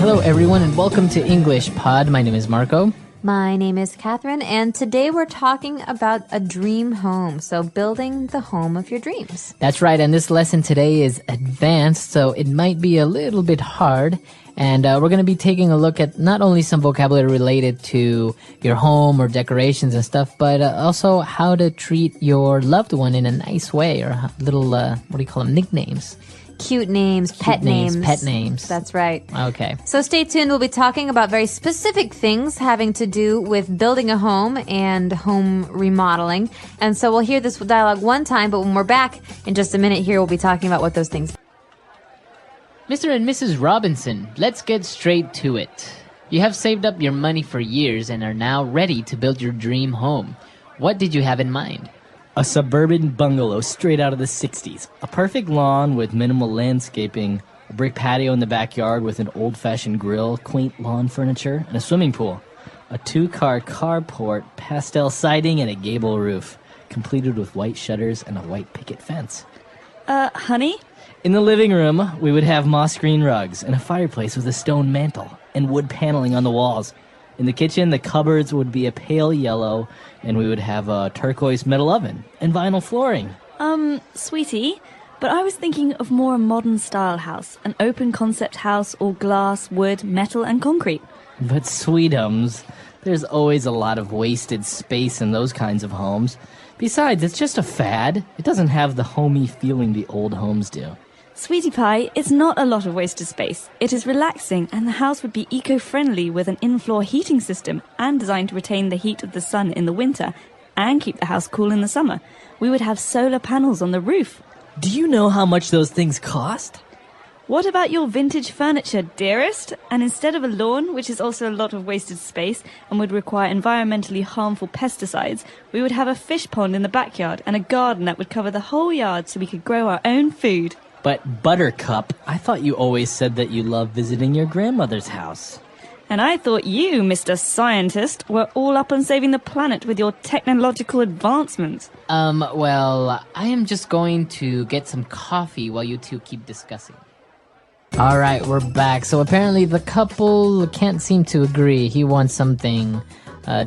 Hello, everyone, and welcome to English Pod. My name is Marco. My name is Catherine, and today we're talking about a dream home. So building the home of your dreams. That's right, and this lesson today is advanced, so it might be a little bit hard. And we're going to be taking a look at not only some vocabulary related to your home or decorations and stuff, but also how to treat your loved one in a nice way, or little, what do you call them, nicknames? Cute names, pet names. Pet names. That's right. Okay. So stay tuned. We'll be talking about very specific things having to do with building a home and home remodeling. And so we'll hear this dialogue one time, but when we're back in just a minute here, we'll be talking about what those things are. Mr. and Mrs. Robinson, let's get straight to it. You have saved up your money for years and are now ready to build your dream home. What did you have in mind? A suburban bungalow straight out of the 60s. A perfect lawn with minimal landscaping, a brick patio in the backyard with an old-fashioned grill, quaint lawn furniture, and a swimming pool. A 2-car carport, pastel siding, and a gable roof, completed with white shutters and a white picket fence. Honey? In the living room, we would have moss green rugs and a fireplace with a stone mantel and wood paneling on the walls. In the kitchen, the cupboards would be a pale yellow, and we would have a turquoise metal oven and vinyl flooring. Sweetie, but I was thinking of more a modern style house, an open concept house, all glass, wood, metal, and concrete. But sweetums, there's always a lot of wasted space in those kinds of homes. Besides, it's just a fad. It doesn't have the homey feeling the old homes do. Sweetie Pie, it's not a lot of wasted space. It is relaxing, and the house would be eco-friendly with an in-floor heating system and designed to retain the heat of the sun in the winter and keep the house cool in the summer. We would have solar panels on the roof. Do you know how much those things cost? What about your vintage furniture, dearest? And instead of a lawn, which is also a lot of wasted space and would require environmentally harmful pesticides, we would have a fish pond in the backyard and a garden that would cover the whole yard so we could grow our own food. But Buttercup, I thought you always said that you loved visiting your grandmother's house. And I thought you, Mr. Scientist, were all up on saving the planet with your technological advancements. Well, I am just going to get some coffee while you two keep discussing. All right, we're back. So apparently the couple can't seem to agree. He wants something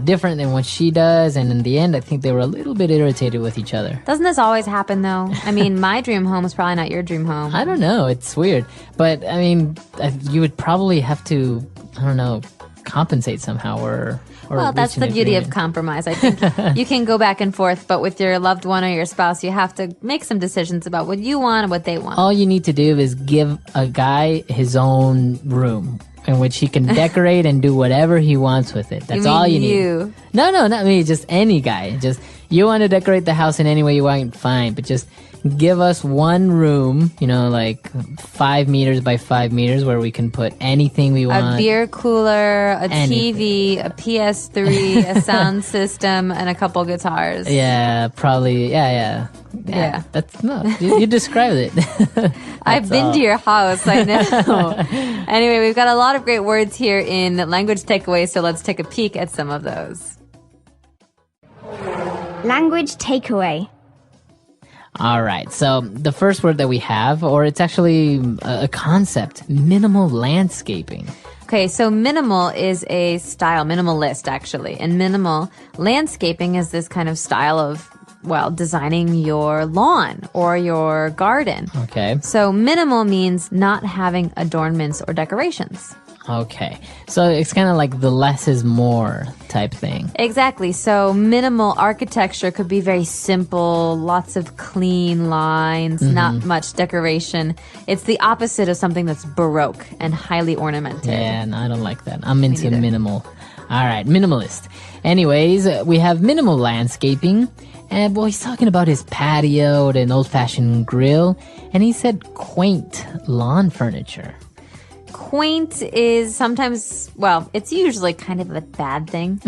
different than what she does, and in the end, I think they were a little bit irritated with each other. Doesn't this always happen, though? I mean, my dream home is probably not your dream home. I don't know. It's weird. But, I mean, you would probably have to, I don't know, compensate somehow or well, that's the beauty of compromise. I think you can go back and forth, but with your loved one or your spouse, you have to make some decisions about what you want and what they want. All you need to do is give a guy his own room in which he can decorate and do whatever he wants with it. That's all you need. No, not me, just any guy. Just, you want to decorate the house in any way you want, fine, but just give us one room, like 5 meters by 5 meters, where we can put anything we want. A beer cooler, a TV, a PS3, a sound system, and a couple guitars. Yeah, probably. Yeah. That's no. You described it. I've been to your house. I know. Anyway, we've got a lot of great words here in language takeaways, so let's take a peek at some of those. Language takeaway. All right, so the first word that we have, or it's actually a concept, minimal landscaping. Okay, so minimal is a style, minimalist actually, and minimal landscaping is this kind of style of, well, designing your lawn or your garden. Okay. So minimal means not having adornments or decorations. Okay, so it's kind of like the less is more type thing. Exactly. So minimal architecture could be very simple, lots of clean lines, not much decoration. It's the opposite of something that's baroque and highly ornamented. Yeah, no, I don't like that. I'm into minimal. All right, minimalist. Anyways, we have minimal landscaping. And well, he's talking about his patio and an old-fashioned grill. And he said quaint lawn furniture. Quaint is sometimes, well, it's usually kind of a bad thing.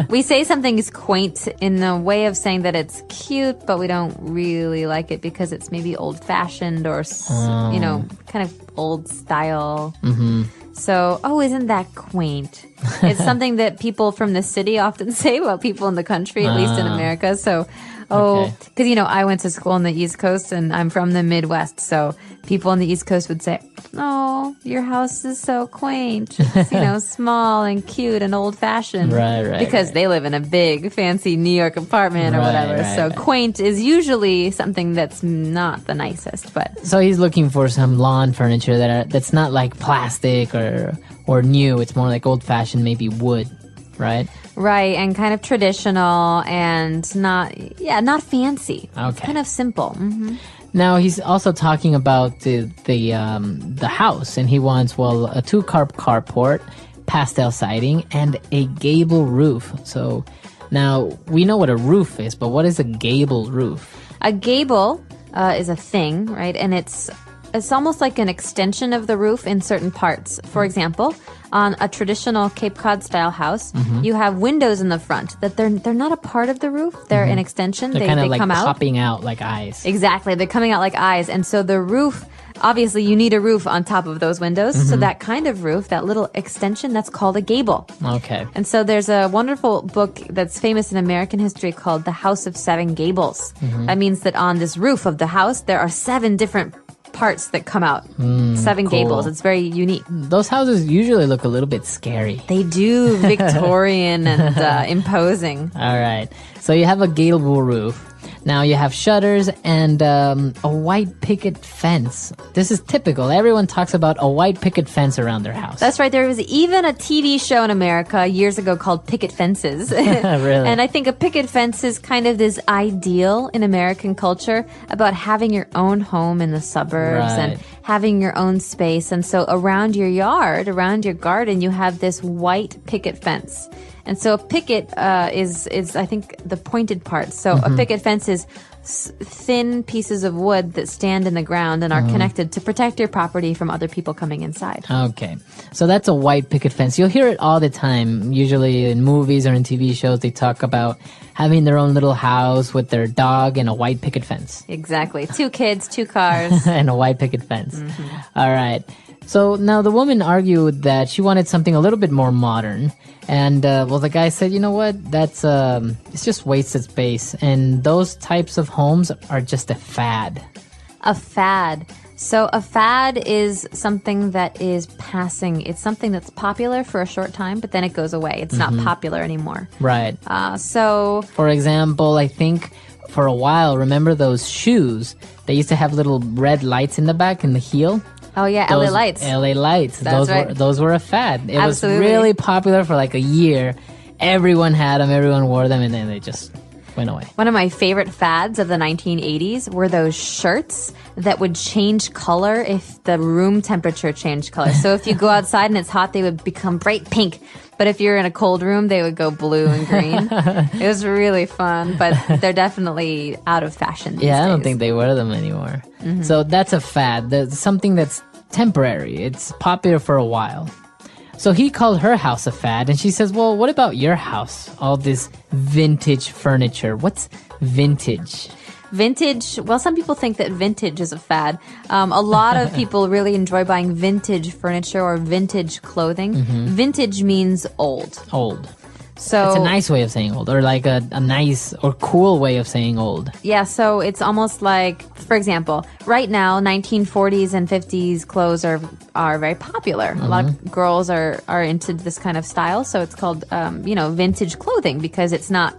We say something is quaint in the way of saying that it's cute, but we don't really like it because it's maybe old-fashioned or, kind of old style. Mm-hmm. So, isn't that quaint? It's something that people from the city often say about people in the country, at least in America. So, Oh, because, I went to school on the East Coast and I'm from the Midwest. So people on the East Coast would say, oh, your house is so quaint. It's, small and cute and old fashioned. Right. Because they live in a big, fancy New York apartment or whatever. So quaint is usually something that's not the nicest. So he's looking for some lawn furniture that's not like plastic or new. It's more like old fashioned, maybe wood, right? Right, and kind of traditional and not fancy. Okay. It's kind of simple. Mm-hmm. Now he's also talking about the house, and he wants a 2-car carport, pastel siding, and a gable roof. So now we know what a roof is, but what is a gable roof? A gable is a thing, right? And it's almost like an extension of the roof in certain parts. For example, on a traditional Cape Cod style house, you have windows in the front that they're not a part of the roof. They're an extension. They're kind of like come out. popping out like eyes. Exactly. They're coming out like eyes. And so the roof, obviously you need a roof on top of those windows. So that kind of roof, that little extension, that's called a gable. Okay. And so there's a wonderful book that's famous in American history called The House of Seven Gables. That means that on this roof of the house, there are 7 different parts that come out. 7 gables. It's very unique. Those houses usually look a little bit scary. They do. Victorian and imposing. All right. So you have a gable roof. Now you have shutters and a white picket fence. This is typical. Everyone talks about a white picket fence around their house. That's right. There was even a TV show in America years ago called Picket Fences. Really? And I think a picket fence is kind of this ideal in American culture about having your own home in the suburbs and having your own space. And so around your yard, around your garden, you have this white picket fence. And so a picket is I think the pointed part. So a picket fence is thin pieces of wood that stand in the ground and are connected to protect your property from other people coming inside. Okay. So that's a white picket fence. You'll hear it all the time. Usually in movies or in TV shows, they talk about having their own little house with their dog and a white picket fence. Exactly. 2 kids, 2 cars. And a white picket fence. All right. So now the woman argued that she wanted something a little bit more modern. And, the guy said, you know what, that's, it's just wasted space. And those types of homes are just a fad. A fad. So a fad is something that is passing. It's something that's popular for a short time, but then it goes away. It's not popular anymore. Right. So, for example, I think for a while, remember those shoes? They used to have little red lights in the back in the heel. Oh yeah, LA Lights. LA Lights. That's right. Those were a fad. It Absolutely. was really popular for like a year. Everyone had them, everyone wore them, and then they just went away. One of my favorite fads of the 1980s were those shirts that would change color if the room temperature changed color. So if you go outside and it's hot, they would become bright pink. But if you're in a cold room, they would go blue and green. It was really fun, but they're definitely out of fashion these days. I don't think they wear them anymore. So that's a fad. That's something that's temporary. It's popular for a while. So he called her house a fad, and she says, well, what about your house? All this vintage furniture. What's vintage? Vintage, well, some people think that vintage is a fad. A lot of people really enjoy buying vintage furniture or vintage clothing. Vintage means old. Old. So it's a nice way of saying old, or like a nice or cool way of saying old. Yeah, so it's almost like, for example, right now, 1940s and 50s clothes are very popular. A lot of girls are into this kind of style, so it's called, vintage clothing because it's not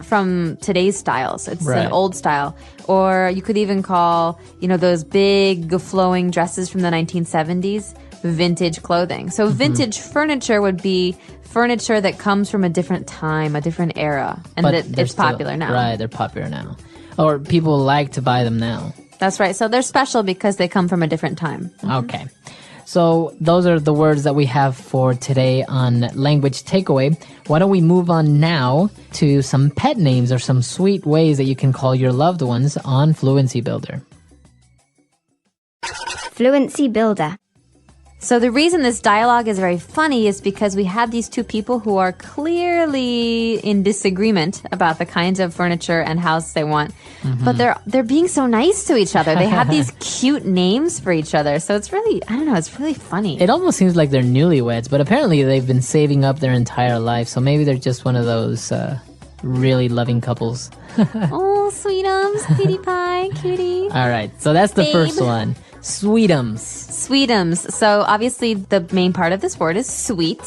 from today's styles. It's an old style. Or you could even call, those big flowing dresses from the 1970s vintage clothing. So vintage furniture would be furniture that comes from a different time, a different era, and that it's popular now. Right, they're popular now. Or people like to buy them now. That's right. So they're special because they come from a different time. Okay. So those are the words that we have for today on Language Takeaway. Why don't we move on now to some pet names or some sweet ways that you can call your loved ones on Fluency Builder. Fluency Builder. So the reason this dialogue is very funny is because we have these 2 people who are clearly in disagreement about the kinds of furniture and house they want. But they're being so nice to each other. They have these cute names for each other. So it's really, it's really funny. It almost seems like they're newlyweds, but apparently they've been saving up their entire life. So maybe they're just one of those really loving couples. Oh, sweetums, cutie pie, cutie. All right, so that's the first one. Sweetums. Sweetums. So obviously the main part of this word is sweet.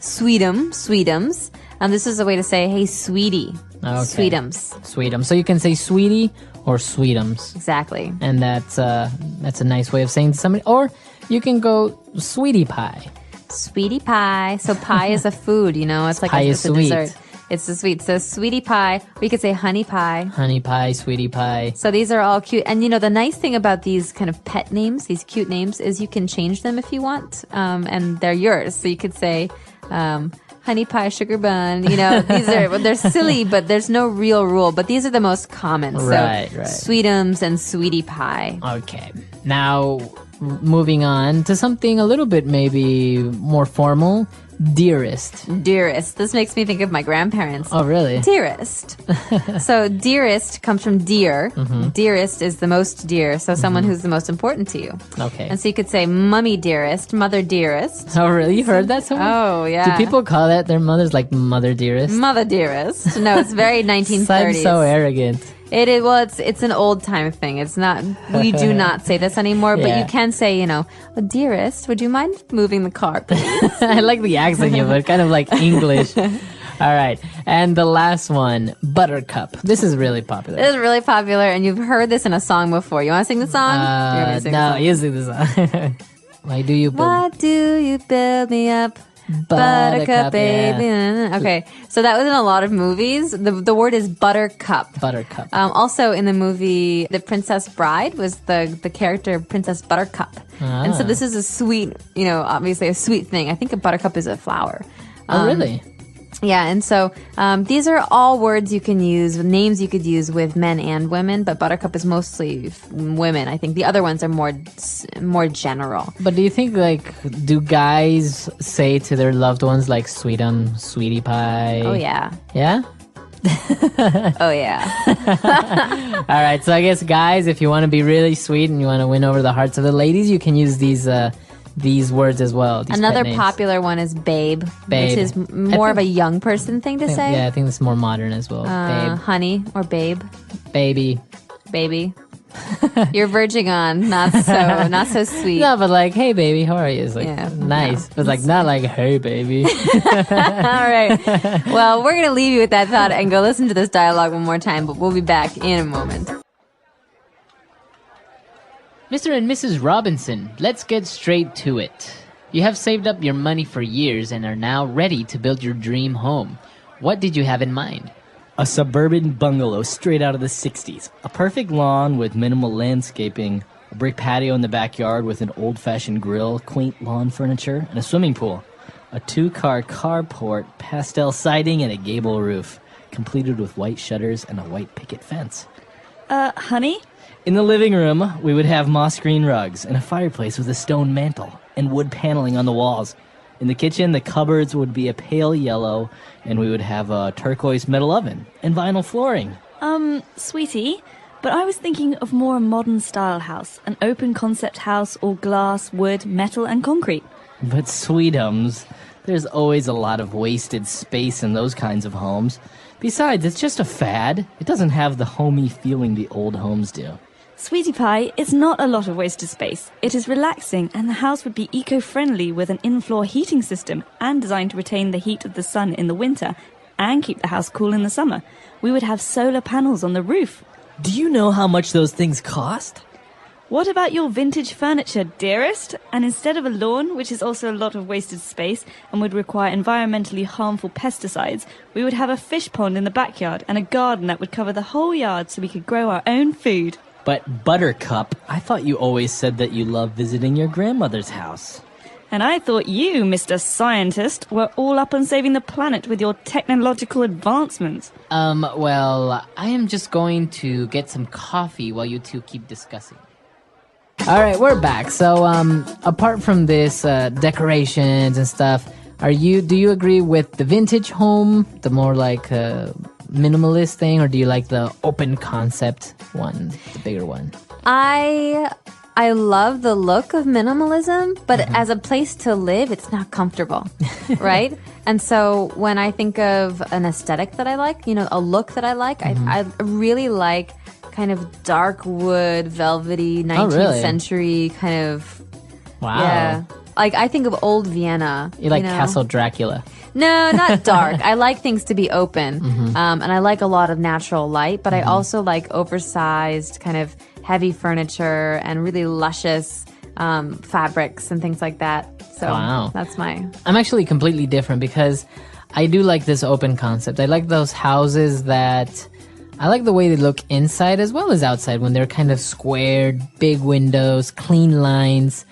Sweetums. This is a way to say, hey, sweetie. Okay. Sweetums. So you can say sweetie or sweetums. Exactly. And that's a nice way of saying to somebody. Or you can go sweetie pie. Sweetie pie. So pie is a food, it's like it's a sweet. dessert. It's the sweet. So sweetie pie. Or you could say honey pie. Honey pie, sweetie pie. So these are all cute. And the nice thing about these kind of pet names, these cute names, is you can change them if you want. And they're yours. So you could say, honey pie, sugar bun. They're silly, but there's no real rule. But these are the most common. Right. Sweetums and sweetie pie. Okay. Now, moving on to something a little bit maybe more formal. Dearest. This makes me think of my grandparents. Oh, really? Dearest. So dearest comes from dear. Dearest is the most dear. So someone who's the most important to you. Okay. And so you could say mummy dearest, mother dearest. Oh, really? You heard that somewhere? Oh, yeah. Do people call that their mothers like mother dearest? Mother dearest. No, it's very 1930s. I'm so arrogant. It is. Well, it's an old time thing. It's not. We do not say this anymore. But you can say, dearest, would you mind moving the car, please? I like the accent you put, kind of like English. All right, and the last one, buttercup. This is really popular. This is really popular, and you've heard this in a song before. You want to sing the song? No, you sing the song. Why do you build me up? Buttercup, baby. Yeah. Okay, so that was in a lot of movies. The word is buttercup. Buttercup. Also in the movie The Princess Bride was the character Princess Buttercup. And so this is a sweet, obviously a sweet thing. I think a buttercup is a flower. Oh, really? Yeah, and so these are all words you can use, names you could use with men and women, but buttercup is mostly women. I think the other ones are more general. But do you think, do guys say to their loved ones, like, sweetie pie? Oh, yeah. Yeah? Oh, yeah. All right, so I guess, guys, if you want to be really sweet and you want to win over the hearts of the ladies, you can use these words as well. Another popular one is babe, which is more of a young person thing to say. Yeah, I think it's more modern as well. Babe. Honey or babe. Baby. You're verging on not so sweet. No, but hey baby, how are you? It's nice. No. But not like, hey baby. All right. Well, we're going to leave you with that thought and go listen to this dialogue one more time, but we'll be back in a moment. Mr. and Mrs. Robinson, let's get straight to it. You have saved up your money for years and are now ready to build your dream home. What did you have in mind? A suburban bungalow straight out of the 60s. A perfect lawn with minimal landscaping, a brick patio in the backyard with an old-fashioned grill, quaint lawn furniture, and a swimming pool. A 2-car carport, pastel siding, and a gable roof, completed with white shutters and a white picket fence. Honey? In the living room, we would have moss green rugs and a fireplace with a stone mantel and wood paneling on the walls. In the kitchen, the cupboards would be a pale yellow, and we would have a turquoise metal oven and vinyl flooring. Sweetie, but I was thinking of more a modern style house, an open concept house, all glass, wood, metal, and concrete. But sweetums, there's always a lot of wasted space in those kinds of homes. Besides, it's just a fad. It doesn't have the homey feeling the old homes do. Sweetie Pie, it's not a lot of wasted space. It is relaxing, and the house would be eco-friendly with an in-floor heating system and designed to retain the heat of the sun in the winter and keep the house cool in the summer. We would have solar panels on the roof. Do you know how much those things cost? What about your vintage furniture, dearest? And instead of a lawn, which is also a lot of wasted space and would require environmentally harmful pesticides, we would have a fish pond in the backyard and a garden that would cover the whole yard so we could grow our own food. But Buttercup, I thought you always said that you love visiting your grandmother's house. And I thought you, Mr. Scientist, were all up on saving the planet with your technological advancements. Well, I am just going to get some coffee while you two keep discussing. All right, we're back. So, apart from this, decorations and stuff, do you agree with the vintage home, the more minimalist thing, or do you like the open concept one, the bigger one? I I love the look of minimalism, but as a place to live, it's not comfortable, right? And so when I think of an aesthetic that I like, a look that I like, I really like kind of dark wood, velvety, 19th century kind of. Wow. Yeah. Like, I think of old Vienna. You like Castle Dracula? No, not dark. I like things to be open. And I like a lot of natural light, but I also like oversized, kind of heavy furniture and really luscious fabrics and things like that. So that's I'm actually completely different because I do like this open concept. I like those houses that... I like the way they look inside as well as outside when they're kind of squared, big windows, clean lines.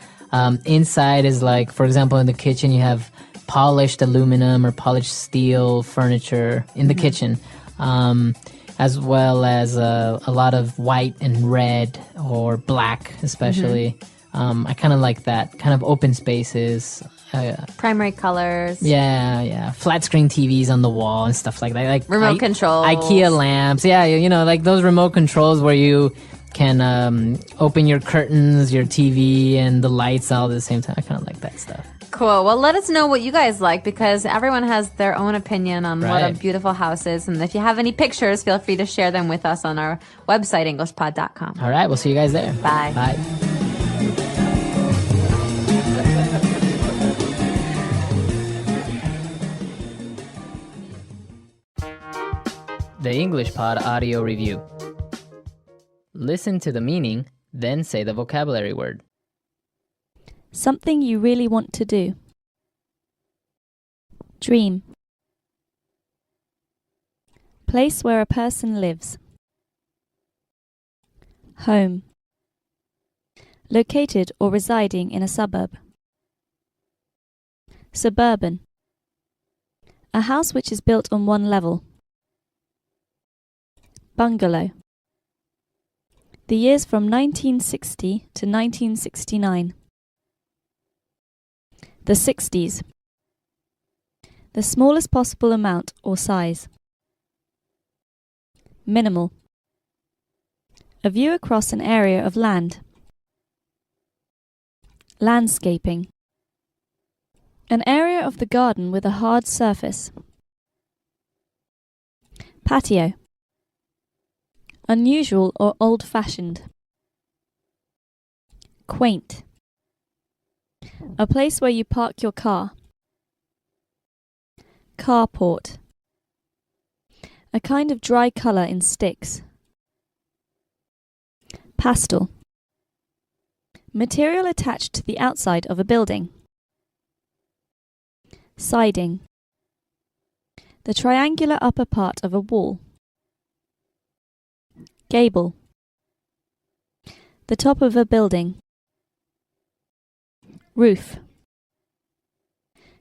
Inside is like, for example, in the kitchen, you have polished aluminum or polished steel furniture in the kitchen, as well as a lot of white and red or black, especially. I kind of like that kind of open spaces. Primary colors. Yeah. Flat screen TVs on the wall and stuff like that. Like remote controls. IKEA lamps. Yeah, like those remote controls where you can open your curtains, your TV, and the lights all at the same time. I kind of like that stuff. Cool. Well, let us know what you guys like because everyone has their own opinion on what a beautiful house is. And if you have any pictures, feel free to share them with us on our website, EnglishPod.com. All right. We'll see you guys there. Bye. Bye. The English Pod Audio Review. Listen to the meaning, then say the vocabulary word. Something you really want to do. Dream. Place where a person lives. Home. Located or residing in a suburb. Suburban. A house which is built on one level. Bungalow. The years from 1960 to 1969. The 60s. The smallest possible amount or size. Minimal. A view across an area of land. Landscaping. An area of the garden with a hard surface. Patio. Unusual or old-fashioned. Quaint. A place where you park your car. Carport. A kind of dry colour in sticks. Pastel. Material attached to the outside of a building. Siding. The triangular upper part of a wall. Gable. The top of a building. Roof.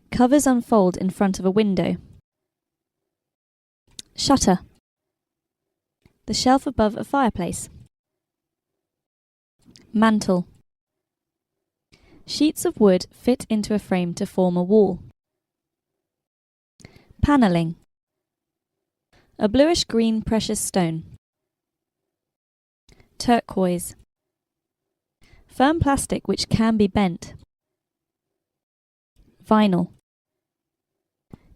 Covers unfold in front of a window. Shutter. The shelf above a fireplace. Mantel. Sheets of wood fit into a frame to form a wall. Panelling. A bluish-green precious stone. Turquoise. Firm plastic which can be bent. Vinyl.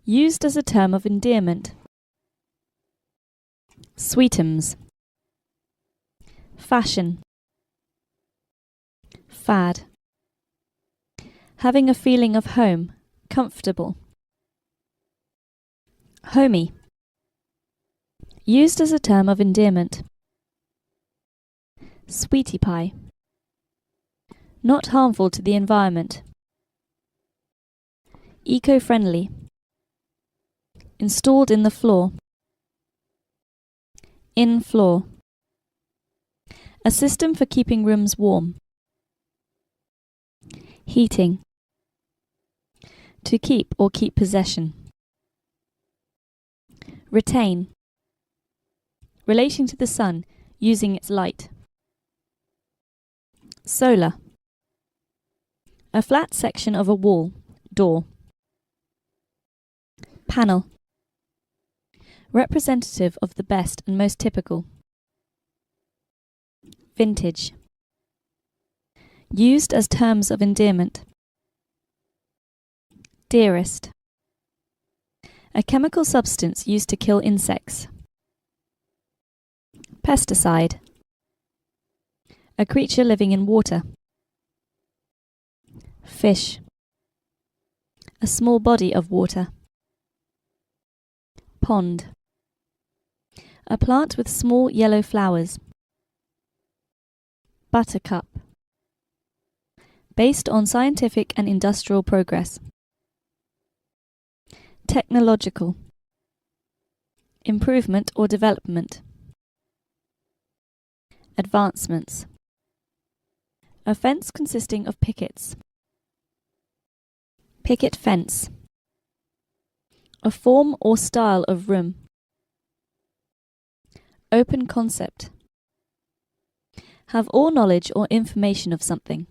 Used as a term of endearment. Sweetums. Fashion. Fad. Having a feeling of home, comfortable. Homey. Used as a term of endearment. Sweetie pie. Not harmful to the environment. Eco-friendly. Installed in the floor. In floor. A system for keeping rooms warm. Heating. To keep or keep possession. Retain. Relating to the sun, using its light. Solar. A flat section of a wall, door. Panel. Representative of the best and most typical. Vintage. Used as terms of endearment. Dearest. A chemical substance used to kill insects. Pesticide. A creature living in water. Fish. A small body of water. Pond. A plant with small yellow flowers. Buttercup. Based on scientific and industrial progress. Technological. Improvement or development. Advancements. A fence consisting of pickets. Picket fence. A form or style of room. Open concept. Have all knowledge or information of something.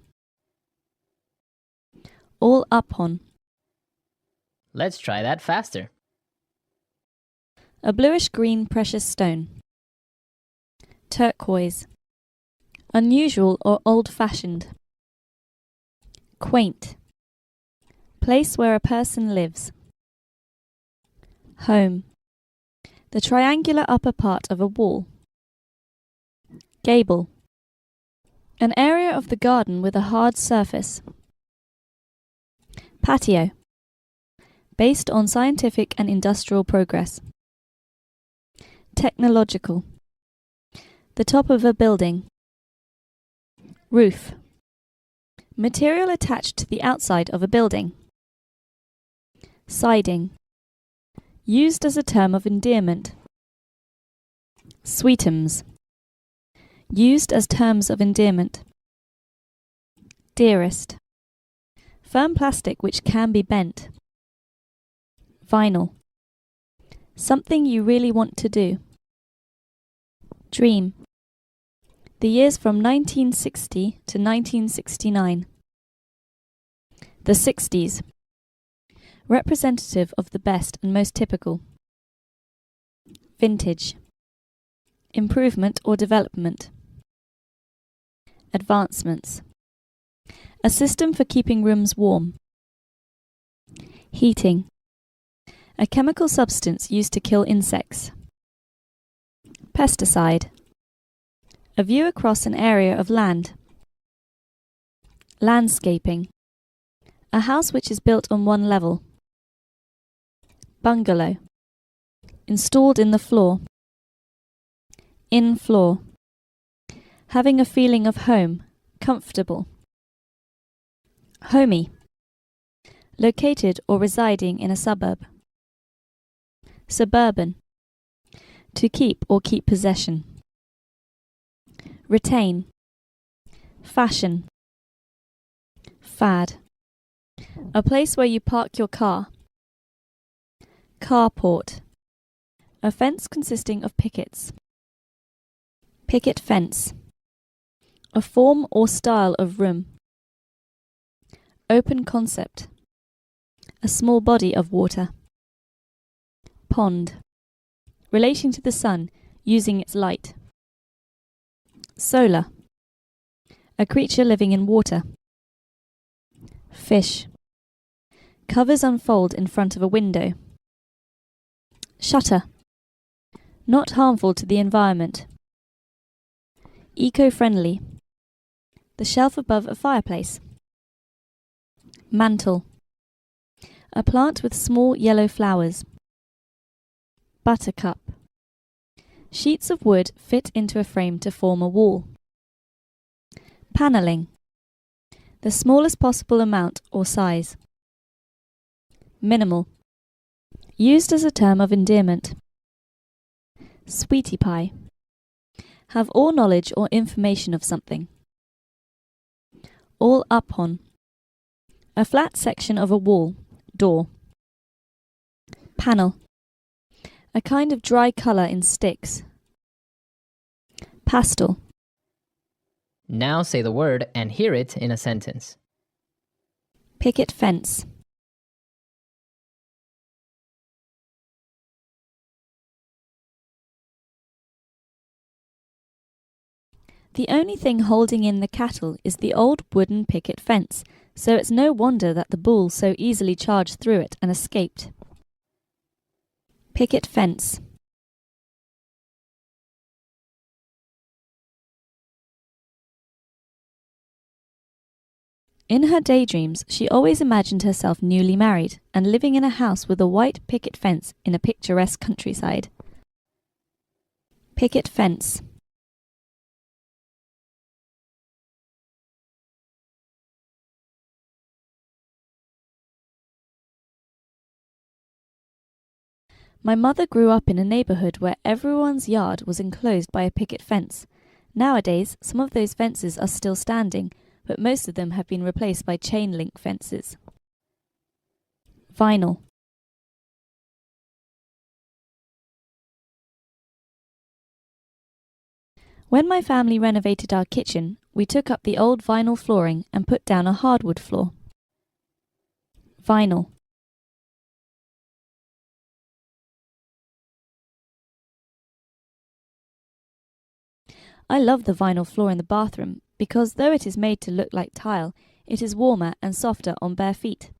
All up on. Let's try that faster. A bluish-green precious stone. Turquoise. Unusual or old-fashioned. Quaint. Place where a person lives. Home. The triangular upper part of a wall. Gable. An area of the garden with a hard surface. Patio. Based on scientific and industrial progress. Technological. The top of a building. Roof. Material attached to the outside of a building. Siding. Used as a term of endearment. Sweetums. Used as terms of endearment. Dearest. Firm plastic which can be bent. Vinyl. Something you really want to do. Dream. The years from 1960 to 1969. The 60s. Representative of the best and most typical. Vintage. Improvement or development. Advancements. A system for keeping rooms warm. Heating. A chemical substance used to kill insects. Pesticide. A view across an area of land. Landscaping. A house which is built on one level. Bungalow. Installed in the floor. In floor. Having a feeling of home, comfortable. Homey. Located or residing in a suburb. Suburban. To keep or keep possession. Retain. Fashion. Fad. A place where you park your car. Carport. A fence consisting of pickets. Picket fence. A form or style of room. Open concept. A small body of water. Pond. Relating to the sun, using its light. Solar. A creature living in water. Fish. Covers unfold in front of a window. Shutter. Not harmful to the environment. Eco-friendly. The shelf above a fireplace. Mantle. A plant with small yellow flowers. Buttercup. Sheets of wood fit into a frame to form a wall. Panelling. The smallest possible amount or size. Minimal. Used as a term of endearment. Sweetie pie. Have all knowledge or information of something. All up on. A flat section of a wall, door. Panel. A kind of dry colour in sticks. Pastel. Now say the word and hear it in a sentence. Picket fence. The only thing holding in the cattle is the old wooden picket fence, so it's no wonder that the bull so easily charged through it and escaped. Picket fence. In her daydreams, she always imagined herself newly married and living in a house with a white picket fence in a picturesque countryside. Picket fence. My mother grew up in a neighborhood where everyone's yard was enclosed by a picket fence. Nowadays, some of those fences are still standing, but most of them have been replaced by chain link fences. Vinyl. When my family renovated our kitchen, we took up the old vinyl flooring and put down a hardwood floor. Vinyl. I love the vinyl floor in the bathroom because though it is made to look like tile, it is warmer and softer on bare feet.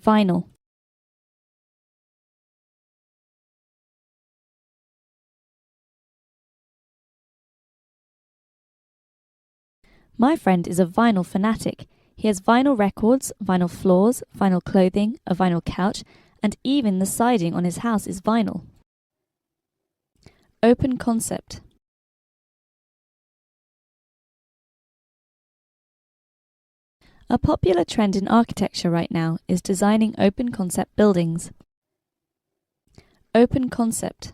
Vinyl. My friend is a vinyl fanatic. He has vinyl records, vinyl floors, vinyl clothing, a vinyl couch, and even the siding on his house is vinyl. Open concept. A popular trend in architecture right now is designing open concept buildings. Open concept.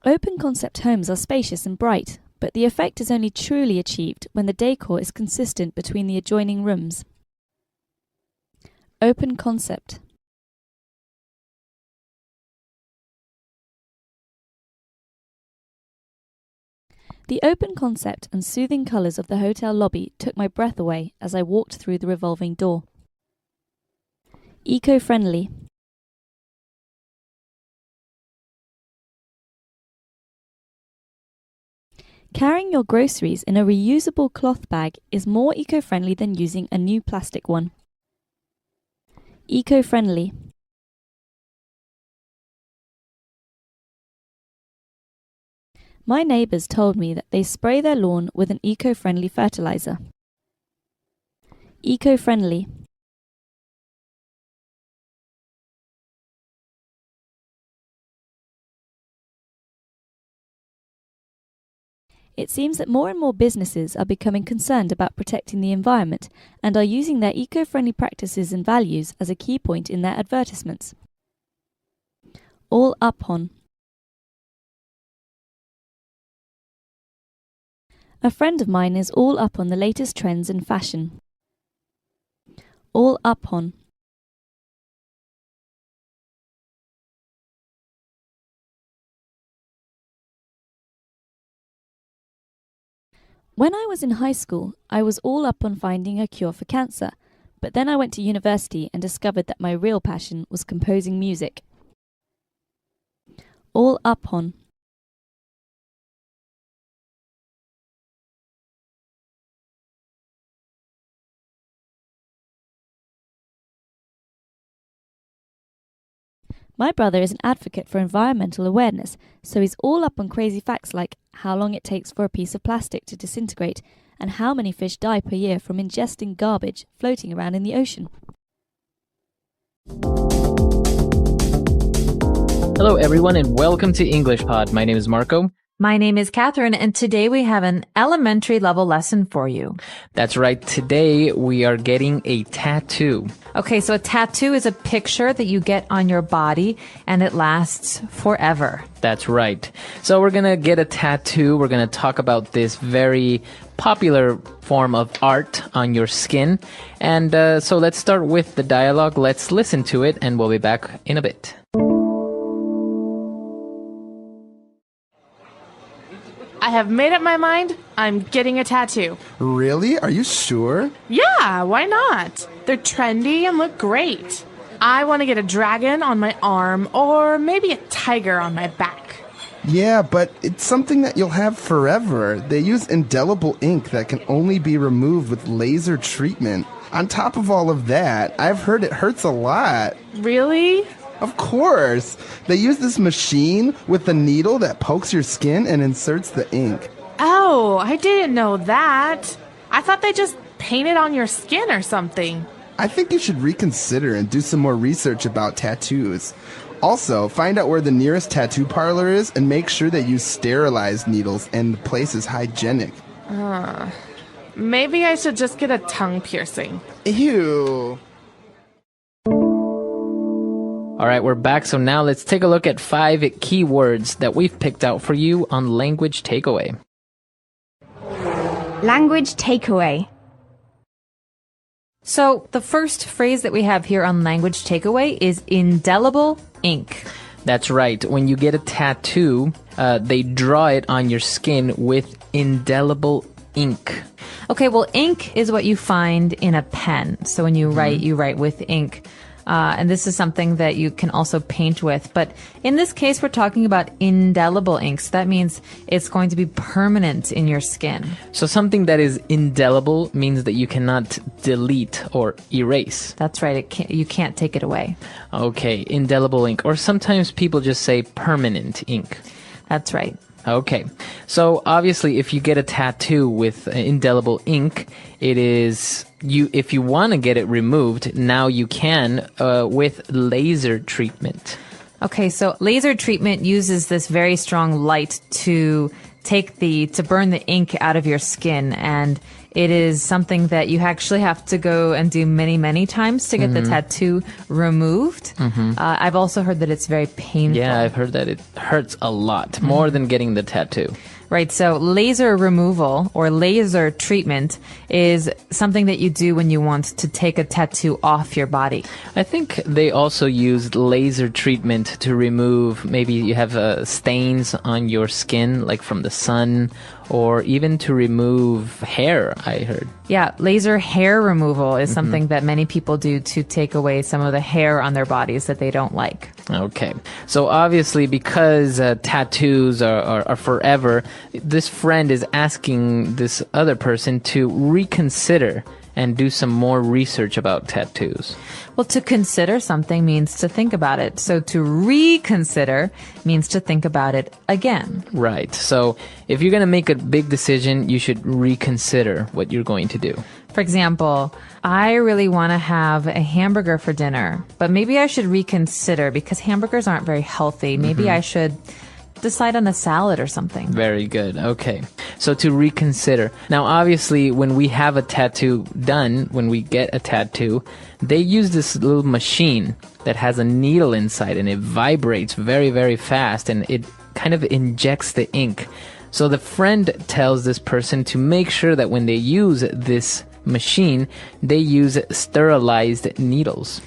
Open concept homes are spacious and bright, but the effect is only truly achieved when the decor is consistent between the adjoining rooms. Open concept. The open concept and soothing colours of the hotel lobby took my breath away as I walked through the revolving door. Eco-friendly. Carrying your groceries in a reusable cloth bag is more eco-friendly than using a new plastic one. Eco-friendly. My neighbours told me that they spray their lawn with an eco-friendly fertilizer. Eco-friendly. It seems that more and more businesses are becoming concerned about protecting the environment and are using their eco-friendly practices and values as a key point in their advertisements. All up on. A friend of mine is all up on the latest trends in fashion. All up on. When I was in high school, I was all up on finding a cure for cancer, but then I went to university and discovered that my real passion was composing music. All up on. My brother is an advocate for environmental awareness, so he's all up on crazy facts like how long it takes for a piece of plastic to disintegrate and how many fish die per year from ingesting garbage floating around in the ocean. Hello everyone and welcome to English Pod. My name is Marco. My name is Catherine, and today we have an elementary level lesson for you. That's right. Today we are getting a tattoo. Okay, so a tattoo is a picture that you get on your body, and it lasts forever. That's right. So we're going to get a tattoo. We're going to talk about this very popular form of art on your skin. And so let's start with the dialogue. Let's listen to it, and we'll be back in a bit. I have made up my mind. I'm getting a tattoo. Really? Are you sure? Yeah, why not? They're trendy and look great. I want to get a dragon on my arm or maybe a tiger on my back. Yeah, but it's something that you'll have forever. They use indelible ink that can only be removed with laser treatment. On top of all of that, I've heard it hurts a lot. Really? Of course. They use this machine with a needle that pokes your skin and inserts the ink. Oh, I didn't know that. I thought they just painted on your skin or something. I think you should reconsider and do some more research about tattoos. Also, find out where the nearest tattoo parlor is and make sure they use sterilized needles and the place is hygienic. Maybe I should just get a tongue piercing. Ew. All right, we're back. So now let's take a look at 5 keywords that we've picked out for you on Language Takeaway. Language takeaway. So the first phrase that we have here on Language Takeaway is indelible ink. That's right. When you get a tattoo, they draw it on your skin with indelible ink. Okay, well, ink is what you find in a pen. So when you write with ink. And this is something that you can also paint with. But in this case, we're talking about indelible inks. That means it's going to be permanent in your skin. So something that is indelible means that you cannot delete or erase. That's right. You can't take it away. Okay, indelible ink. Or sometimes people just say permanent ink. That's right. Okay, so obviously if you get a tattoo with indelible ink, it is if you want to get it removed, now you can with laser treatment. Okay, so laser treatment uses this very strong light to burn the ink out of your skin, and it is something that you actually have to go and do many, many times to get the tattoo removed. I've also heard that it's very painful. Yeah, I've heard that it hurts a lot, more than getting the tattoo. Right, so laser removal or laser treatment is something that you do when you want to take a tattoo off your body. I think they also use laser treatment to remove, maybe you have stains on your skin, like from the sun, or even to remove hair, I heard. Yeah, laser hair removal is something that many people do to take away some of the hair on their bodies that they don't like. Okay. So obviously because tattoos are forever, this friend is asking this other person to reconsider and do some more research about tattoos. Well, to consider something means to think about it. So to reconsider means to think about it again. Right. So if you're going to make a big decision, you should reconsider what you're going to do. For example, I really want to have a hamburger for dinner, but maybe I should reconsider because hamburgers aren't very healthy. Maybe I should decide on a salad or something. Very good. Okay. So to reconsider. Now, obviously, when we have a tattoo done, when we get a tattoo, they use this little machine that has a needle inside and it vibrates very, very fast and it kind of injects the ink. So the friend tells this person to make sure that when they use this machine, they use sterilized needles.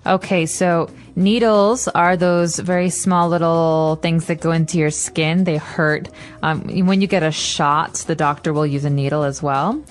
Okay, so needles are those very small little things that go into your skin. They hurt. When you get a shot, the doctor will use a needle as well.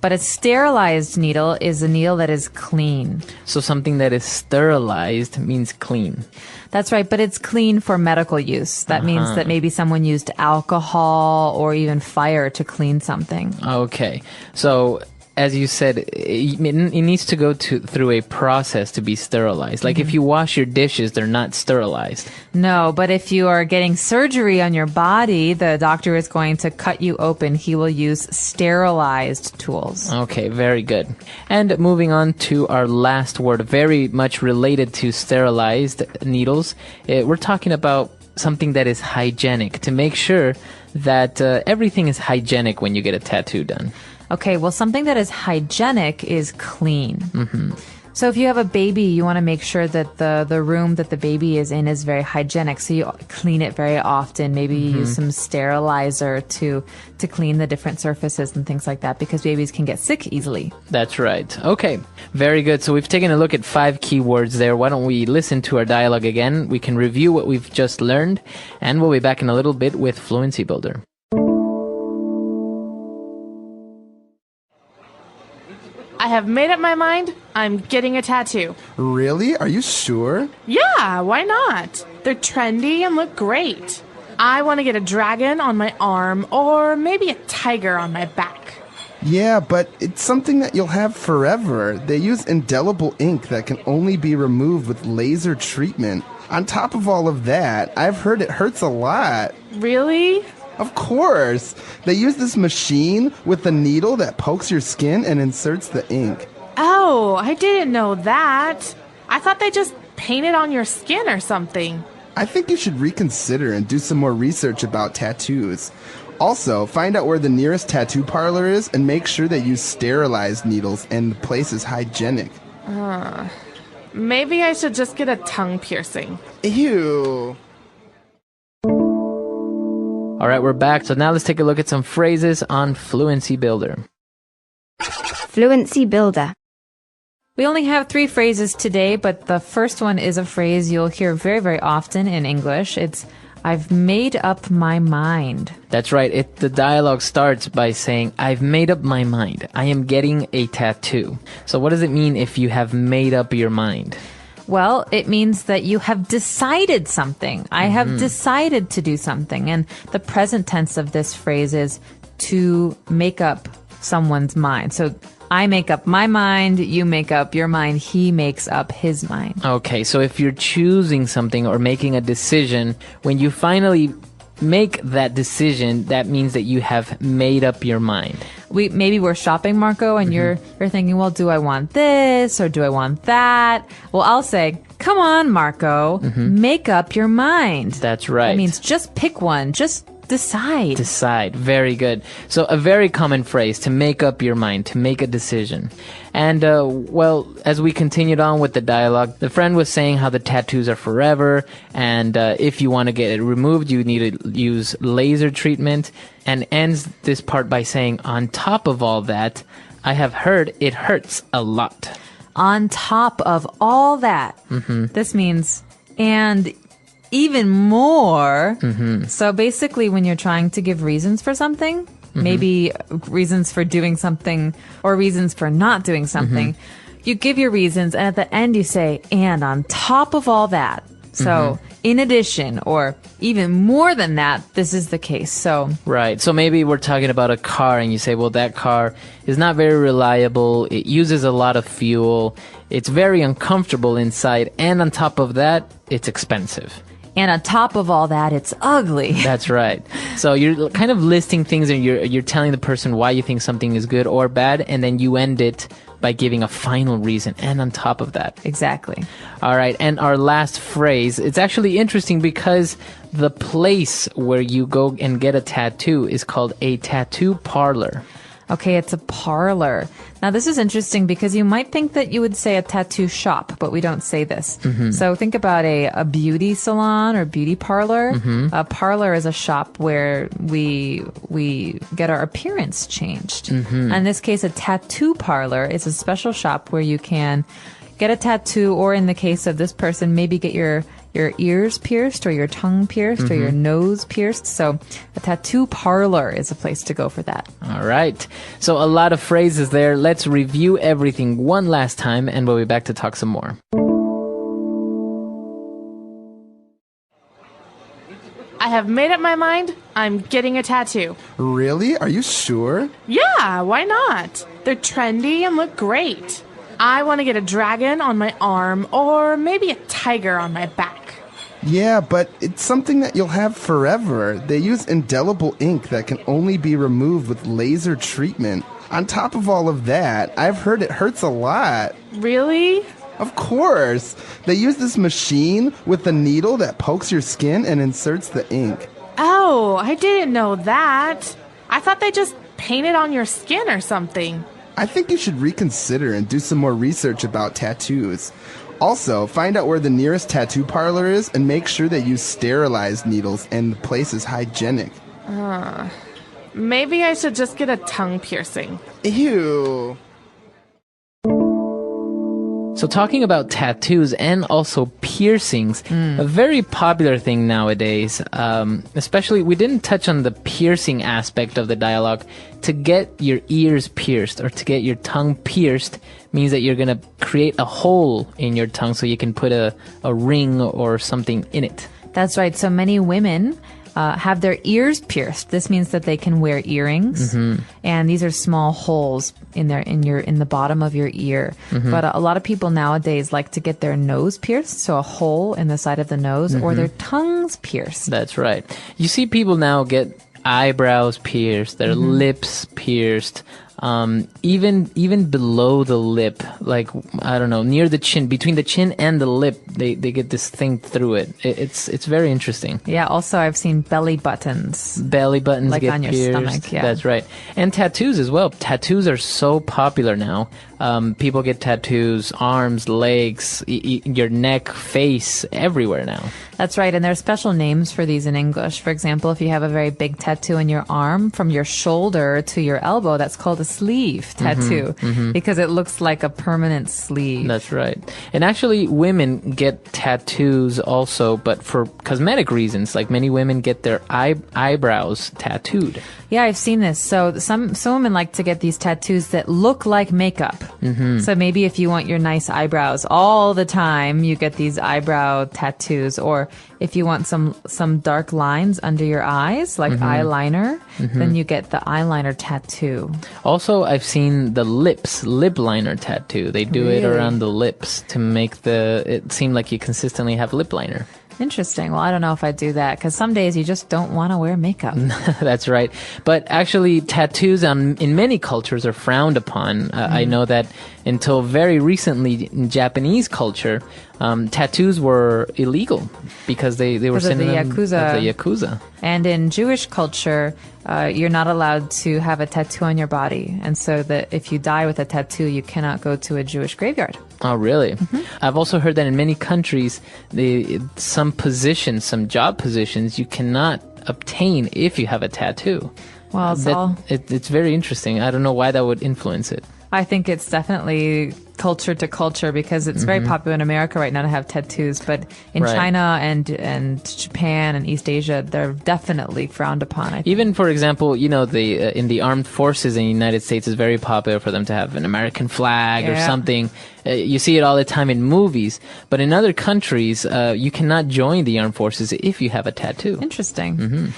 But a sterilized needle is a needle that is clean. So something that is sterilized means clean. That's right, but it's clean for medical use. That means that maybe someone used alcohol or even fire to clean something. Okay, so as you said, it needs to go through a process to be sterilized. Like if you wash your dishes, they're not sterilized. No, but if you are getting surgery on your body, the doctor is going to cut you open. He will use sterilized tools. Okay, very good. And moving on to our last word, very much related to sterilized needles. We're talking about something that is hygienic, to make sure that everything is hygienic when you get a tattoo done. Okay, well, something that is hygienic is clean. So if you have a baby, you want to make sure that the room that the baby is in is very hygienic. So you clean it very often. Maybe you use some sterilizer to clean the different surfaces and things like that, because babies can get sick easily. That's right. Okay, very good. So we've taken a look at 5 keywords there. Why don't we listen to our dialogue again? We can review what we've just learned, and we'll be back in a little bit with Fluency Builder. I have made up my mind. I'm getting a tattoo. Really? Are you sure? Yeah, why not? They're trendy and look great. I want to get a dragon on my arm or maybe a tiger on my back. Yeah, but it's something that you'll have forever. They use indelible ink that can only be removed with laser treatment. On top of all of that, I've heard it hurts a lot. Really? Of course. They use this machine with a needle that pokes your skin and inserts the ink. Oh, I didn't know that. I thought they just painted on your skin or something. I think you should reconsider and do some more research about tattoos. Also, find out where the nearest tattoo parlor is and make sure that you sterilize needles and the place is hygienic. Maybe I should just get a tongue piercing. Ew. All right, we're back. So now let's take a look at some phrases on Fluency Builder. Fluency Builder. We only have 3 phrases today, but the first one is a phrase you'll hear very, very often in English. It's, I've made up my mind. That's right. The dialogue starts by saying, I've made up my mind. I am getting a tattoo. So what does it mean if you have made up your mind? Well, it means that you have decided something. I have decided to do something. And the present tense of this phrase is to make up someone's mind. So I make up my mind, you make up your mind, he makes up his mind. Okay, so if you're choosing something or making a decision, when you finally make that decision, that means that you have made up your mind. Maybe we're shopping, Marco, and you're thinking, well, do I want this or do I want that? Well, I'll say, come on, Marco, make up your mind. That's right. That means just pick one, just decide. Decide. Very good. So a very common phrase, to make up your mind, to make a decision. And, well, as we continued on with the dialogue, the friend was saying how the tattoos are forever, and if you want to get it removed, you need to use laser treatment, and ends this part by saying, on top of all that, I have heard it hurts a lot. On top of all that, this means, and even more. So basically, when you're trying to give reasons for something, maybe reasons for doing something or reasons for not doing something, you give your reasons, and at the end you say, and on top of all that. So in addition, or even more than that, this is the case. So right. So maybe we're talking about a car and you say, well, that car is not very reliable. It uses a lot of fuel. It's very uncomfortable inside. And on top of that, it's expensive. And on top of all that, it's ugly. That's right. So you're kind of listing things and you're telling the person why you think something is good or bad, and then you end it by giving a final reason. And on top of that. Exactly. All right. And our last phrase, it's actually interesting because the place where you go and get a tattoo is called a tattoo parlor. Okay, it's a parlor. Now, this is interesting because you might think that you would say a tattoo shop, but we don't say this. So think about a beauty salon or beauty parlor. A parlor is a shop where we get our appearance changed. In this case, a tattoo parlor is a special shop where you can get a tattoo, or in the case of this person, maybe get your ears pierced or your tongue pierced or your nose pierced. So a tattoo parlor is a place to go for that. All right. So a lot of phrases there. Let's review everything one last time and we'll be back to talk some more. I have made up my mind. I'm getting a tattoo. Really? Are you sure? Yeah, why not? They're trendy and look great. I want to get a dragon on my arm or maybe a tiger on my back. Yeah, but it's something that you'll have forever. They use indelible ink that can only be removed with laser treatment. On top of all of that, I've heard it hurts a lot. Really? Of course. They use this machine with a needle that pokes your skin and inserts the ink. Oh, I didn't know that. I thought they just painted on your skin or something. I think you should reconsider and do some more research about tattoos. Also, find out where the nearest tattoo parlor is and make sure that you sterilize needles and the place is hygienic. Maybe I should just get a tongue piercing. Ew. So talking about tattoos and also piercings, a very popular thing nowadays, especially we didn't touch on the piercing aspect of the dialogue. To get your ears pierced or to get your tongue pierced means that you're going to create a hole in your tongue so you can put a ring or something in it. That's right. So many women have their ears pierced. This means that they can wear earrings, and these are small holes in the bottom of your ear. But a lot of people nowadays like to get their nose pierced, so a hole in the side of the nose, or their tongues pierced. That's right. You see people now get eyebrows pierced, their lips pierced. Even below the lip, like, I don't know, near the chin, between the chin and the lip, they get this thing through it. It's very interesting. Yeah, also I've seen belly buttons. Belly buttons like get on your pierced. stomach, yeah. That's right. And tattoos as well. Tattoos are so popular now. People get tattoos, arms, legs, your neck, face, everywhere now. That's right, and there are special names for these in English. For example, if you have a very big tattoo in your arm from your shoulder to your elbow, that's called a sleeve tattoo because it looks like a permanent sleeve. That's right. And actually, women get tattoos also, but for cosmetic reasons. Like many women get their eyebrows tattooed. Yeah, I've seen this. So some women like to get these tattoos that look like makeup. So maybe if you want your nice eyebrows all the time, you get these eyebrow tattoos. Or if you want some dark lines under your eyes, like eyeliner, then you get the eyeliner tattoo. Also, I've seen the lip liner tattoo. They do it around the lips to make it seem like you consistently have lip liner. Interesting. Well, I don't know if I do that because some days you just don't want to wear makeup. That's right. But actually, tattoos in many cultures are frowned upon. I know that until very recently in Japanese culture, tattoos were illegal because they were synonym of the Yakuza. And in Jewish culture, you're not allowed to have a tattoo on your body. And so that if you die with a tattoo, you cannot go to a Jewish graveyard. Oh, really? I've also heard that in many countries, some job positions, you cannot obtain if you have a tattoo. Well, it's very interesting. I don't know why that would influence it. I think it's definitely culture to culture because it's very popular in America right now to have tattoos, but in China and Japan and East Asia, they're definitely frowned upon. I think. Even, for example, in the armed forces in the United States, it's very popular for them to have an American flag or something. You see it all the time in movies, but in other countries, you cannot join the armed forces if you have a tattoo. Interesting.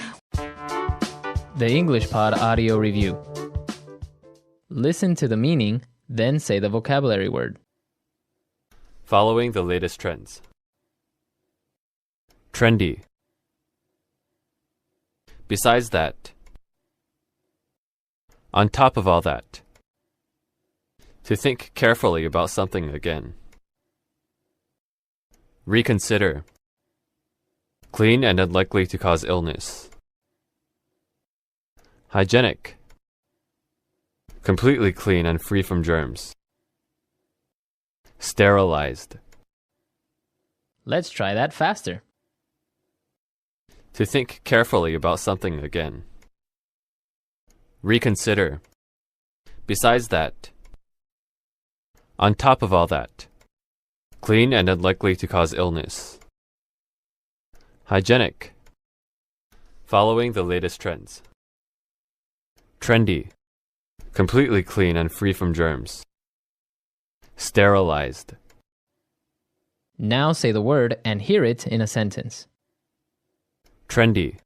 The English Pod Audio Review. Listen to the meaning, then say the vocabulary word. Following the latest trends. Trendy. Besides that. On top of all that. To think carefully about something again. Reconsider. Clean and unlikely to cause illness. Hygienic. Completely clean and free from germs. Sterilized. Let's try that faster. To think carefully about something again. Reconsider. Besides that. On top of all that. Clean and unlikely to cause illness. Hygienic. Following the latest trends. Trendy. Completely clean and free from germs. Sterilized. Now say the word and hear it in a sentence. Trendy.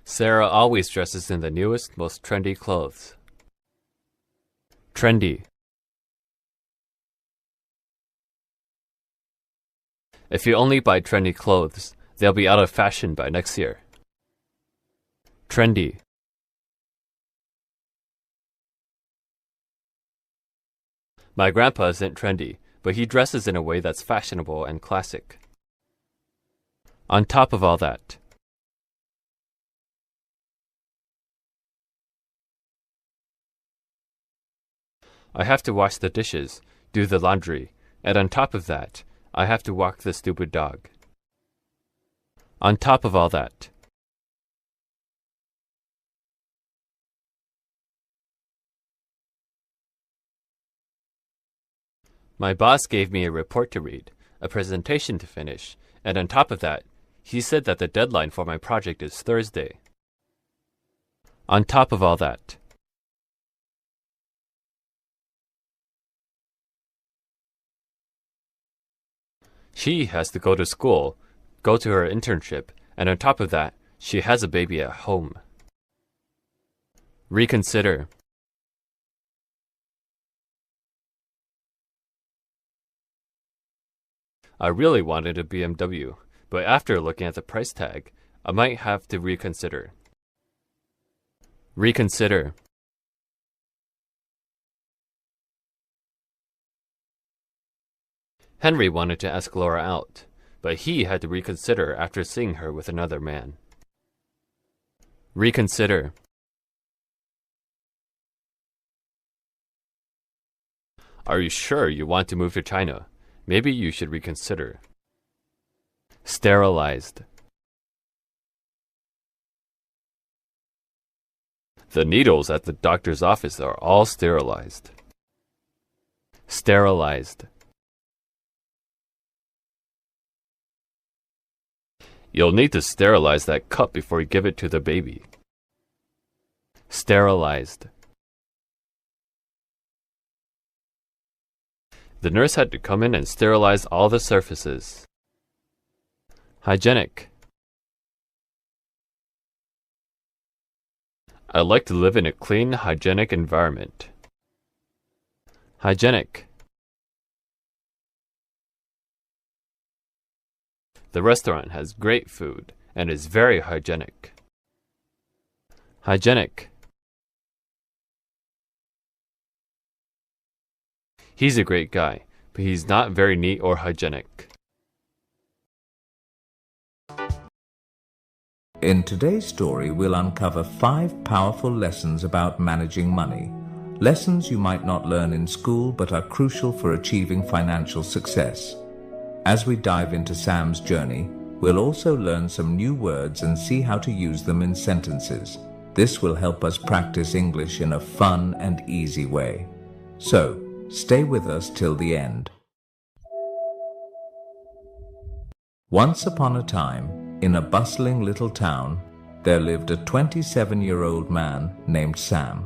Sarah always dresses in the newest, most trendy clothes. Trendy. If you only buy trendy clothes, they'll be out of fashion by next year. Trendy. My grandpa isn't trendy, but he dresses in a way that's fashionable and classic. On top of all that. I have to wash the dishes, do the laundry, and on top of that, I have to walk the stupid dog. On top of all that. My boss gave me a report to read, a presentation to finish, and on top of that, he said that the deadline for my project is Thursday. On top of all that. She has to go to school, go to her internship, and on top of that, she has a baby at home. Reconsider. I really wanted a BMW, but after looking at the price tag, I might have to reconsider. Reconsider. Henry wanted to ask Laura out, but he had to reconsider after seeing her with another man. Reconsider. Are you sure you want to move to China? Maybe you should reconsider. Sterilized. The needles at the doctor's office are all sterilized. Sterilized. You'll need to sterilize that cup before you give it to the baby. Sterilized. The nurse had to come in and sterilize all the surfaces. Hygienic. I like to live in a clean, hygienic environment. Hygienic. The restaurant has great food and is very hygienic. Hygienic. He's a great guy, but he's not very neat or hygienic. In today's story, we'll uncover 5 powerful lessons about managing money. Lessons you might not learn in school but are crucial for achieving financial success. As we dive into Sam's journey, we'll also learn some new words and see how to use them in sentences. This will help us practice English in a fun and easy way. So, stay with us till the end. Once upon a time, in a bustling little town, there lived a 27-year-old man named Sam.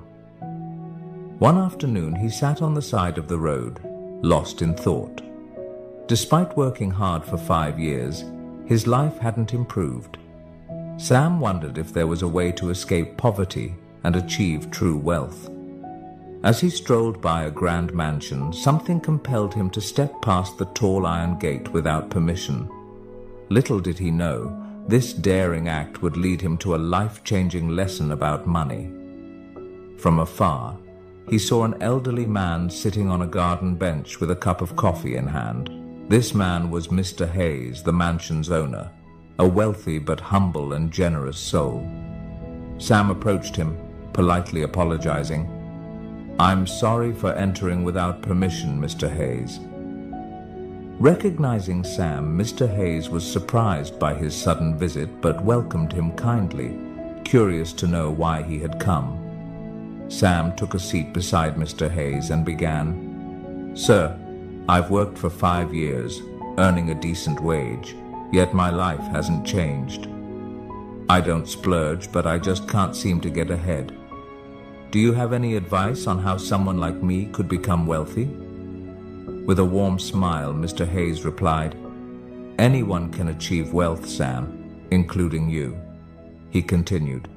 One afternoon, he sat on the side of the road, lost in thought. Despite working hard for 5 years, his life hadn't improved. Sam wondered if there was a way to escape poverty and achieve true wealth. As he strolled by a grand mansion, something compelled him to step past the tall iron gate without permission. Little did he know, this daring act would lead him to a life-changing lesson about money. From afar, he saw an elderly man sitting on a garden bench with a cup of coffee in hand. This man was Mr. Hayes, the mansion's owner, a wealthy but humble and generous soul. Sam approached him, politely apologizing. "I'm sorry for entering without permission, Mr. Hayes." Recognizing Sam, Mr. Hayes was surprised by his sudden visit but welcomed him kindly, curious to know why he had come. Sam took a seat beside Mr. Hayes and began, "Sir, I've worked for 5 years, earning a decent wage, yet my life hasn't changed. I don't splurge, but I just can't seem to get ahead. Do you have any advice on how someone like me could become wealthy?" With a warm smile, Mr. Hayes replied, "Anyone can achieve wealth, Sam, including you." He continued,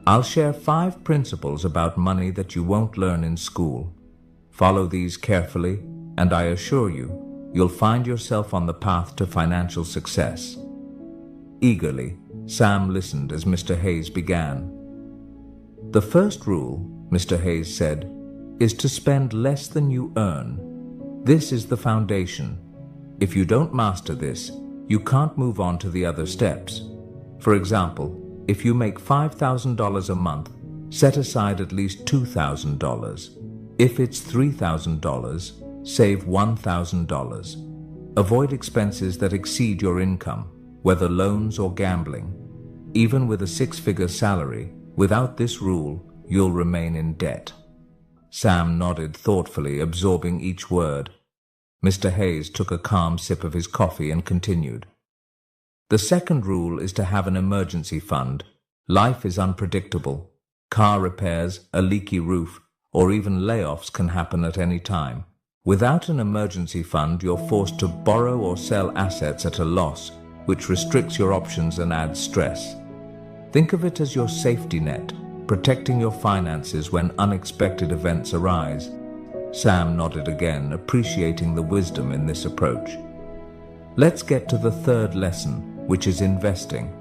"I'll share 5 principles about money that you won't learn in school. Follow these carefully, and I assure you, you'll find yourself on the path to financial success." Eagerly, Sam listened as Mr. Hayes began. "The first rule," Mr. Hayes said, "is to spend less than you earn. This is the foundation. If you don't master this, you can't move on to the other steps. For example, if you make $5,000 a month, set aside at least $2,000. If it's $3,000, save $1,000. Avoid expenses that exceed your income, whether loans or gambling. Even with a 6-figure salary, without this rule, you'll remain in debt." Sam nodded thoughtfully, absorbing each word. Mr. Hayes took a calm sip of his coffee and continued. The second rule is to have an emergency fund. Life is unpredictable. Car repairs, a leaky roof, or even layoffs can happen at any time. Without an emergency fund, you're forced to borrow or sell assets at a loss, which restricts your options and adds stress. Think of it as your safety net, protecting your finances when unexpected events arise. Sam nodded again, appreciating the wisdom in this approach. Let's get to the third lesson, which is investing.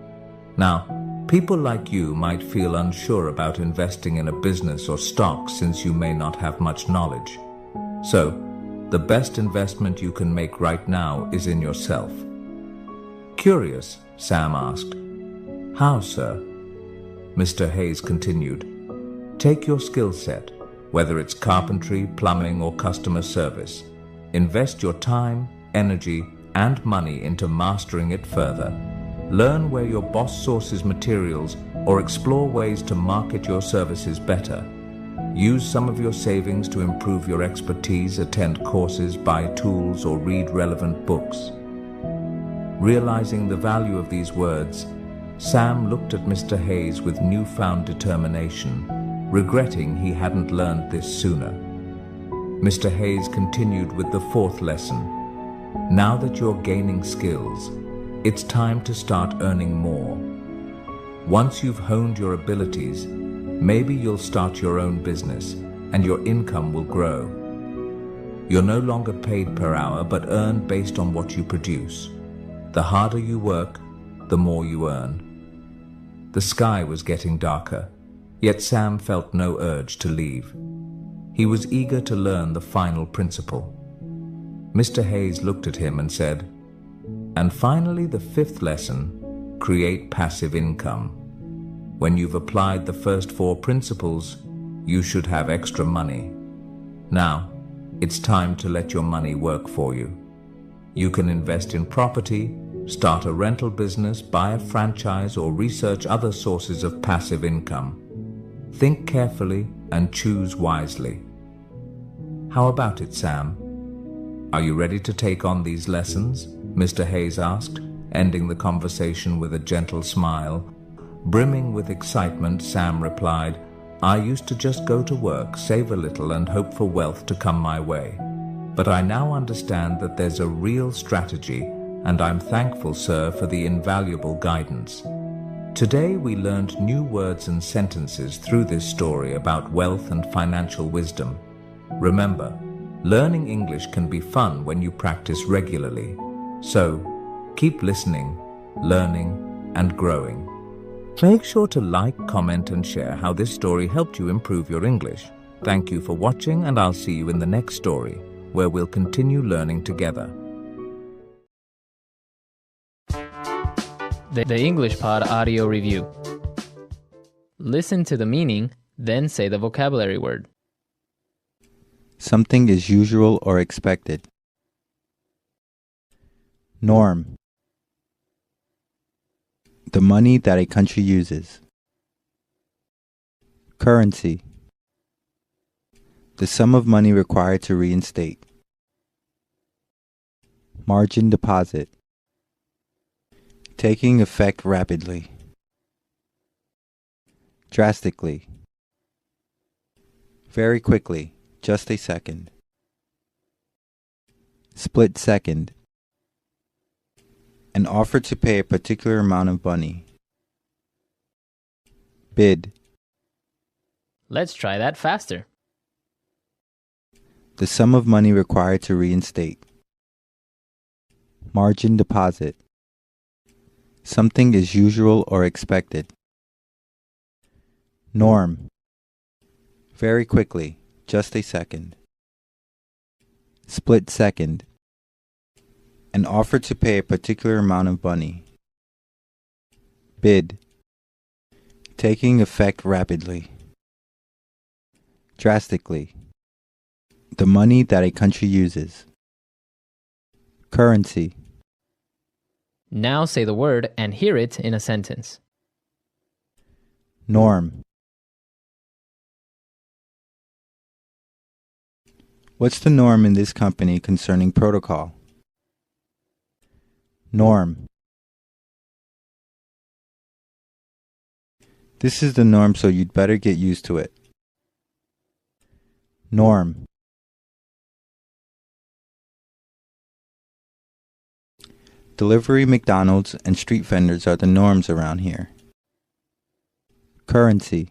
Now, people like you might feel unsure about investing in a business or stock since you may not have much knowledge. So, the best investment you can make right now is in yourself. Curious, Sam asked. How, sir? Mr. Hayes continued. Take your skill set, whether it's carpentry, plumbing, or customer service. Invest your time, energy, and money into mastering it further. Learn where your boss sources materials or explore ways to market your services better. Use some of your savings to improve your expertise, attend courses, buy tools, or read relevant books. Realizing the value of these words, Sam looked at Mr. Hayes with newfound determination, regretting he hadn't learned this sooner. Mr. Hayes continued with the fourth lesson. Now that you're gaining skills, it's time to start earning more. Once you've honed your abilities, maybe you'll start your own business and your income will grow. You're no longer paid per hour but earn based on what you produce. The harder you work, the more you earn. The sky was getting darker, yet Sam felt no urge to leave. He was eager to learn the final principle. Mr. Hayes looked at him and said, "And finally, the fifth lesson, create passive income. When you've applied the first 4 principles, you should have extra money. Now, it's time to let your money work for you. You can invest in property, start a rental business, buy a franchise, or research other sources of passive income. Think carefully and choose wisely." How about it, Sam? Are you ready to take on these lessons? Mr. Hayes asked, ending the conversation with a gentle smile. Brimming with excitement, Sam replied, "I used to just go to work, save a little, and hope for wealth to come my way. But I now understand that there's a real strategy, and I'm thankful, sir, for the invaluable guidance." Today we learned new words and sentences through this story about wealth and financial wisdom. Remember, learning English can be fun when you practice regularly. So, keep listening, learning, and growing. Make sure to like, comment, and share how this story helped you improve your English. Thank you for watching, and I'll see you in the next story, where we'll continue learning together. The English Pod audio review. Listen to the meaning, then say the vocabulary word. Something is usual or expected. Norm. The money that a country uses. Currency. The sum of money required to reinstate. Margin deposit. Taking effect rapidly. Drastically. Very quickly, just a second. Split second. An offer to pay a particular amount of money. Bid. Let's try that faster. The sum of money required to reinstate. Margin deposit. Something is usual or expected. Norm. Very quickly, just a second. Split second. An offer to pay a particular amount of money. Bid. Taking effect rapidly. Drastically. The money that a country uses. Currency. Now say the word and hear it in a sentence. Norm. What's the norm in this company concerning protocol? Norm. This is the norm, so you'd better get used to it. Norm. Delivery, McDonald's, and street vendors are the norms around here. Currency.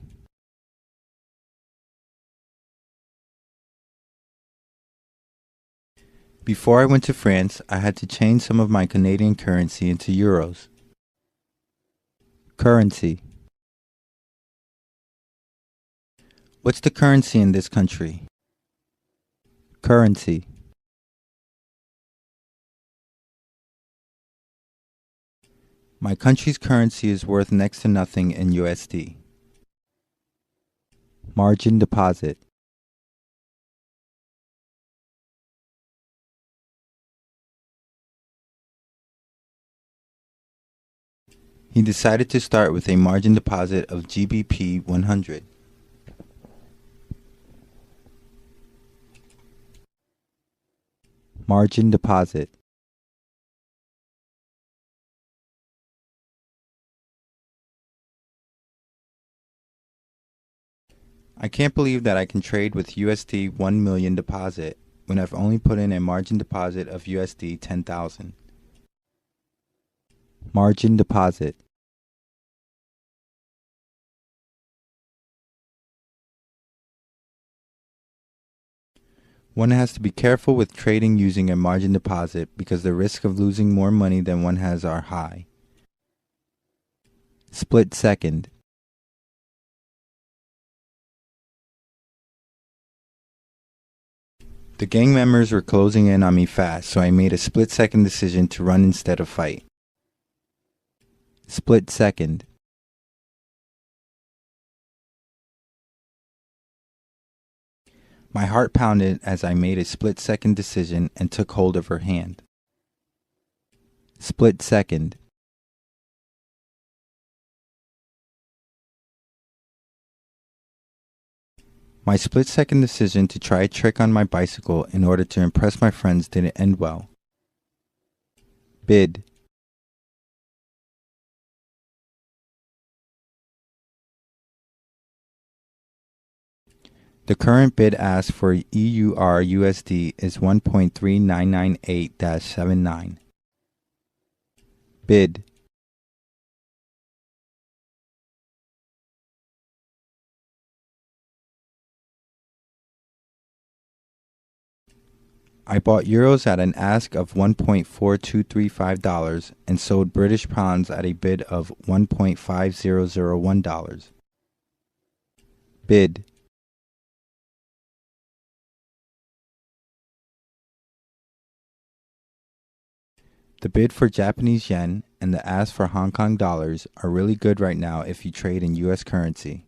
Before I went to France, I had to change some of my Canadian currency into euros. Currency. What's the currency in this country? Currency. My country's currency is worth next to nothing in USD. Margin deposit. He decided to start with a margin deposit of GBP 100. Margin deposit. I can't believe that I can trade with USD 1 million deposit when I've only put in a margin deposit of USD 10,000. Margin deposit. One has to be careful with trading using a margin deposit because the risk of losing more money than one has are high. Split second. The gang members were closing in on me fast, so I made a split-second decision to run instead of fight. Split second. My heart pounded as I made a split-second decision and took hold of her hand. Split second. My split-second decision to try a trick on my bicycle in order to impress my friends didn't end well. Bid. The current bid ask for EUR USD is 1.3998-79. Bid. I bought euros at an ask of $1.4235 and sold British pounds at a bid of $1.5001. Bid. The bid for Japanese yen and the ask for Hong Kong dollars are really good right now if you trade in US currency.